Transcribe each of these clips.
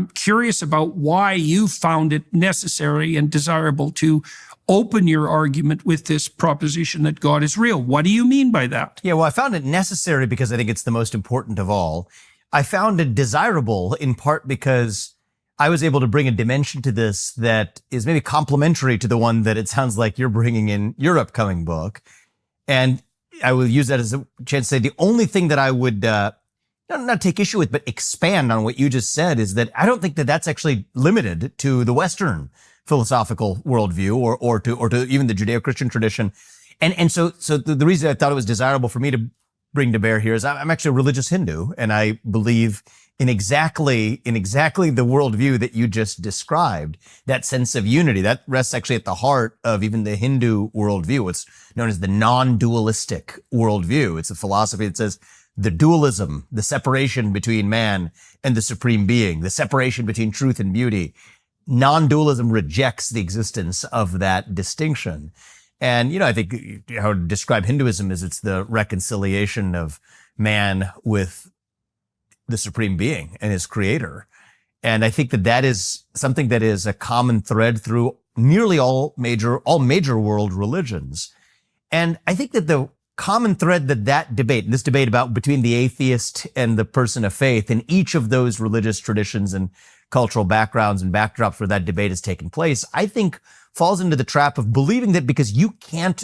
I'm curious about why you found it necessary and desirable to open your argument with this proposition that God is real. What do you mean by that? Yeah, well, I found it necessary because I think it's the most important of all. I found it desirable in part because I was able to bring a dimension to this that is maybe complementary to the one that it sounds like you're bringing in your upcoming book. And I will use that as a chance to say the only thing that I would not take issue with, but expand on what you just said is that I don't think that that's actually limited to the Western philosophical worldview or to even the Judeo-Christian tradition. And so the reason I thought it was desirable for me to bring to bear here is I'm actually a religious Hindu, and I believe in exactly the worldview that you just described, that sense of unity. That rests actually at the heart of even the Hindu worldview. It's known as the non-dualistic worldview. It's a philosophy that says the dualism, the separation between man and the supreme being, the separation between truth and beauty. Non-dualism rejects the existence of that distinction. And, I think how to describe Hinduism is it's the reconciliation of man with the supreme being and his creator. And I think that is something that is a common thread through nearly all major world religions. And I think that the common thread this debate about between the atheist and the person of faith in each of those religious traditions and cultural backgrounds and backdrops where that debate has taken place, I think falls into the trap of believing that because you can't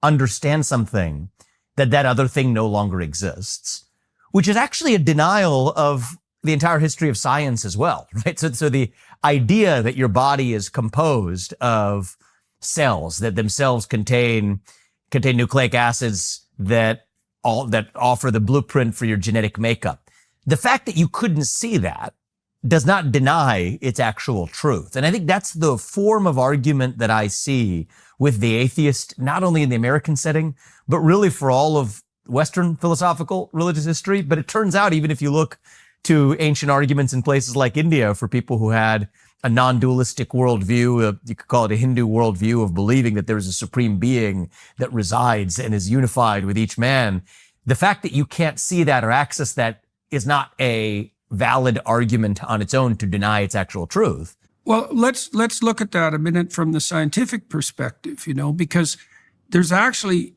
understand something, that other thing no longer exists, which is actually a denial of the entire history of science as well, right? So the idea that your body is composed of cells that themselves contain nucleic acids that offer the blueprint for your genetic makeup. The fact that you couldn't see that does not deny its actual truth. And I think that's the form of argument that I see with the atheist, not only in the American setting, but really for all of Western philosophical religious history. But it turns out, even if you look to ancient arguments in places like India for people who had a non-dualistic worldview, you could call it a Hindu worldview of believing that there is a supreme being that resides and is unified with each man, the fact that you can't see that or access that is not a valid argument on its own to deny its actual truth. Well, let's look at that a minute from the scientific perspective, because there's actually,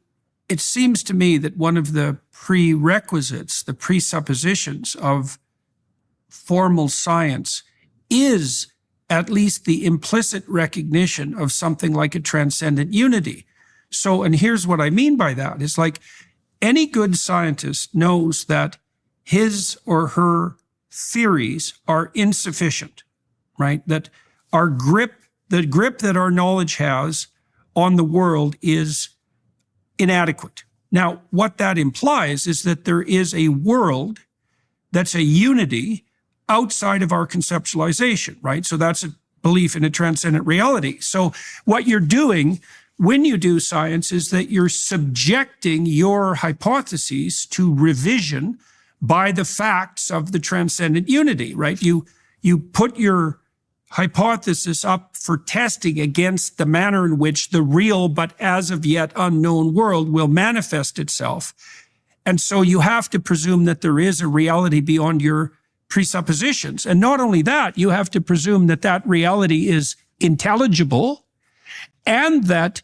it seems to me that one of the prerequisites, the presuppositions of formal science is at least the implicit recognition of something like a transcendent unity. So, and here's what I mean by that. It's like any good scientist knows that his or her theories are insufficient, right? That the grip that our knowledge has on the world is inadequate. Now, what that implies is that there is a world that's a unity outside of our conceptualization, right? So that's a belief in a transcendent reality. So what you're doing when you do science is that you're subjecting your hypotheses to revision by the facts of the transcendent unity, right? You put your hypothesis up for testing against the manner in which the real but as of yet unknown world will manifest itself. And so you have to presume that there is a reality beyond your presuppositions. And not only that, you have to presume that that reality is intelligible and that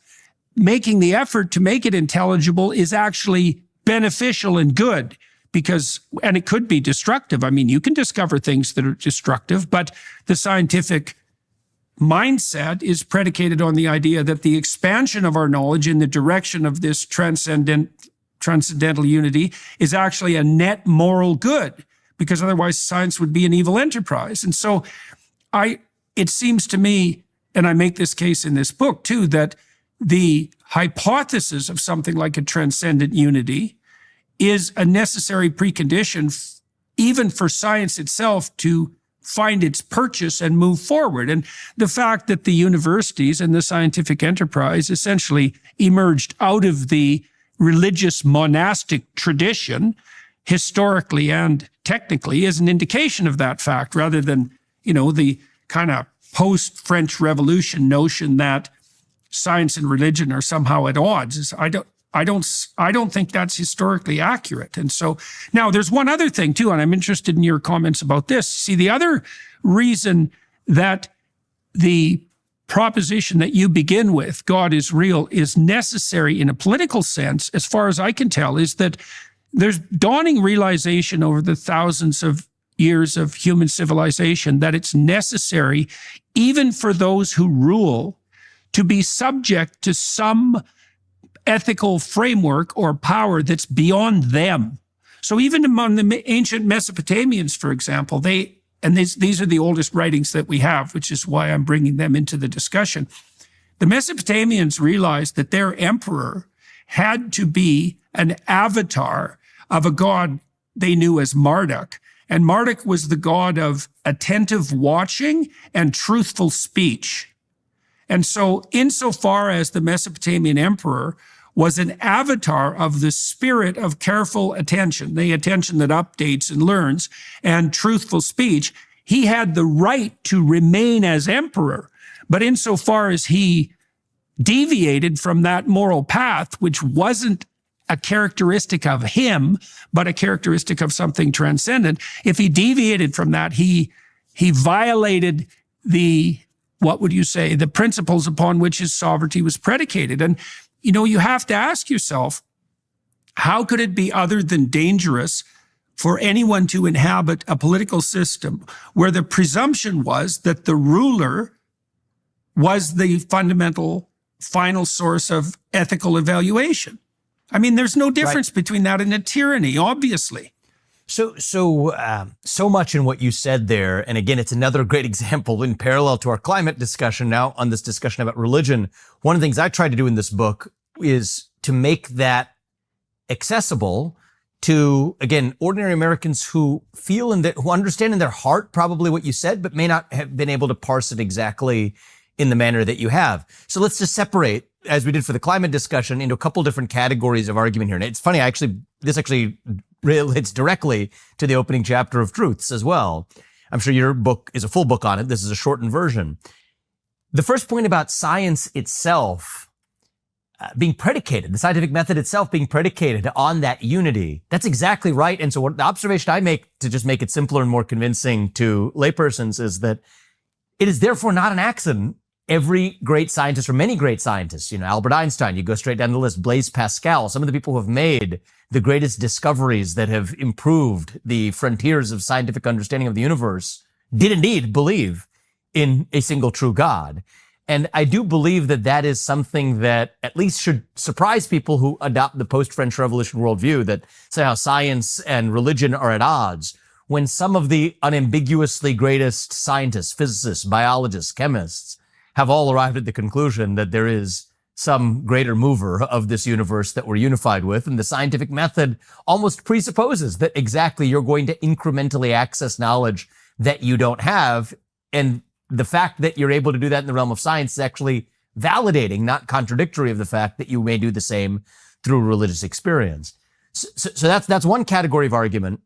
making the effort to make it intelligible is actually beneficial and good. And it could be destructive. I mean, you can discover things that are destructive, but the scientific mindset is predicated on the idea that the expansion of our knowledge in the direction of this transcendental unity is actually a net moral good, because otherwise science would be an evil enterprise. And so it seems to me, and I make this case in this book too, that the hypothesis of something like a transcendent unity is a necessary precondition even for science itself to find its purchase and move forward. And the fact that the universities and the scientific enterprise essentially emerged out of the religious monastic tradition, historically and technically, is an indication of that fact, rather than, the kind of post-French Revolution notion that science and religion are somehow at odds. I don't think that's historically accurate. And so now there's one other thing too, and I'm interested in your comments about this. See, the other reason that the proposition that you begin with, God is real, is necessary in a political sense, as far as I can tell, is that there's dawning realization over the thousands of years of human civilization that it's necessary, even for those who rule, to be subject to some ethical framework or power that's beyond them. So even among the ancient Mesopotamians, for example, these are the oldest writings that we have, which is why I'm bringing them into the discussion. The Mesopotamians realized that their emperor had to be an avatar of a god they knew as Marduk. And Marduk was the god of attentive watching and truthful speech. And so insofar as the Mesopotamian emperor was an avatar of the spirit of careful attention, the attention that updates and learns, and truthful speech, he had the right to remain as emperor. But insofar as he deviated from that moral path, which wasn't a characteristic of him, but a characteristic of something transcendent, if he deviated from that, he violated the principles upon which his sovereignty was predicated. And, you have to ask yourself, how could it be other than dangerous for anyone to inhabit a political system where the presumption was that the ruler was the fundamental final source of ethical evaluation? I mean, there's no difference between that and a tyranny, obviously. So much in what you said there. And again, it's another great example in parallel to our climate discussion now on this discussion about religion. One of the things I tried to do in this book is to make that accessible to, again, ordinary Americans who feel who understand in their heart probably what you said, but may not have been able to parse it exactly in the manner that you have. So let's just separate, as we did for the climate discussion, into a couple different categories of argument here. And it's funny, this actually relates directly to the opening chapter of Truths as well. I'm sure your book is a full book on it. This is a shortened version. The first point about science itself being predicated, the scientific method itself being predicated on that unity, that's exactly right. And so what the observation I make to just make it simpler and more convincing to laypersons is that it is therefore not an accident. Every great scientist, or many great scientists, Albert Einstein, you go straight down the list, Blaise Pascal, some of the people who have made the greatest discoveries that have improved the frontiers of scientific understanding of the universe, did indeed believe in a single true God. And I do believe that that is something that at least should surprise people who adopt the post-French Revolution worldview, that somehow science and religion are at odds, when some of the unambiguously greatest scientists, physicists, biologists, chemists, have all arrived at the conclusion that there is some greater mover of this universe that we're unified with. And the scientific method almost presupposes that exactly you're going to incrementally access knowledge that you don't have. And the fact that you're able to do that in the realm of science is actually validating, not contradictory of the fact that you may do the same through religious experience. So that's one category of argument,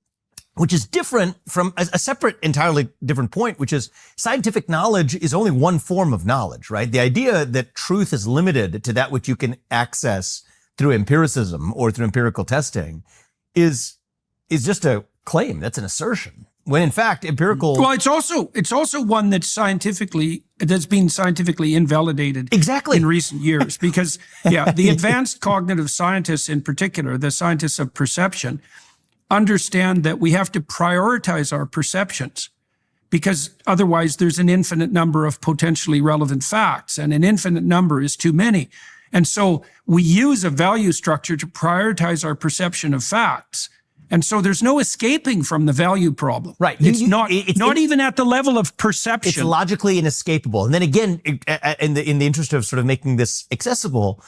which is different from a separate, entirely different point, which is scientific knowledge is only one form of knowledge, right? The idea that truth is limited to that which you can access through empiricism or through empirical testing is just a claim. That's an assertion. When in fact, empirical... Well, it's also one that's been scientifically invalidated in recent years, because the advanced cognitive scientists in particular, the scientists of perception, understand that we have to prioritize our perceptions, because otherwise there's an infinite number of potentially relevant facts, and an infinite number is too many. And so we use a value structure to prioritize our perception of facts. And so there's no escaping from the value problem. Right. It's not even at the level of perception. It's logically inescapable. And then again, in the interest of sort of making this accessible,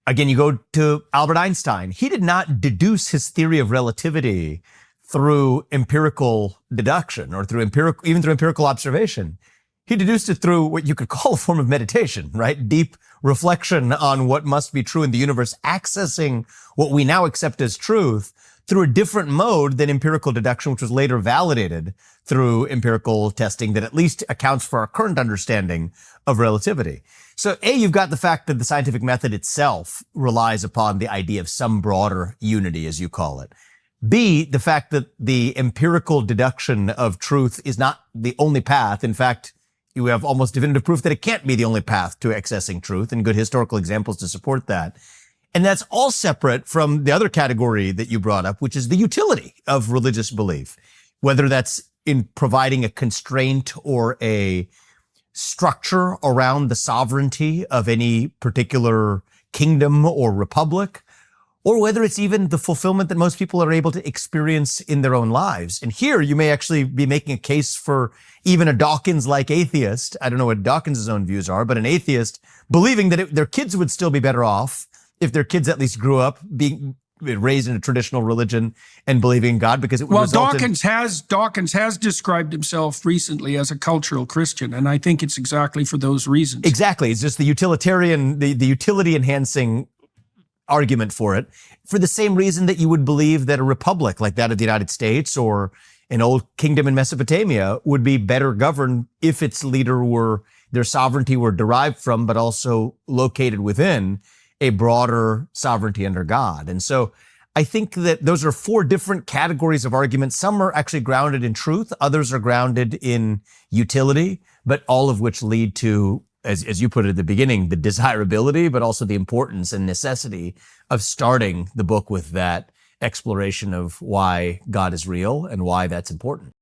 again, you go to Albert Einstein. He did not deduce his theory of relativity through empirical deduction or even through empirical observation. He deduced it through what you could call a form of meditation, right? Deep reflection on what must be true in the universe, accessing what we now accept as truth through a different mode than empirical deduction, which was later validated through empirical testing that at least accounts for our current understanding of relativity. So A, you've got the fact that the scientific method itself relies upon the idea of some broader unity, as you call it. B, the fact that the empirical deduction of truth is not the only path. In fact, you have almost definitive proof that it can't be the only path to accessing truth, and good historical examples to support that. And that's all separate from the other category that you brought up, which is the utility of religious belief, whether that's in providing a constraint or a structure around the sovereignty of any particular kingdom or republic, or whether it's even the fulfillment that most people are able to experience in their own lives. And here you may actually be making a case for even a Dawkins-like atheist. I don't know what Dawkins' own views are, but an atheist believing that their kids would still be better off if their kids at least grew up being raised in a traditional religion and believing in God, because it would result Dawkins has described himself recently as a cultural Christian, and I think it's exactly for those reasons. Exactly. It's just the utilitarian, the utility enhancing argument for it, for the same reason that you would believe that a republic like that of the United States or an old kingdom in Mesopotamia would be better governed if its leader their sovereignty were derived from, but also located within a broader sovereignty under God. And so I think that those are four different categories of arguments. Some are actually grounded in truth. Others are grounded in utility, but all of which lead to, as you put it at the beginning, the desirability, but also the importance and necessity of starting the book with that exploration of why God is real and why that's important.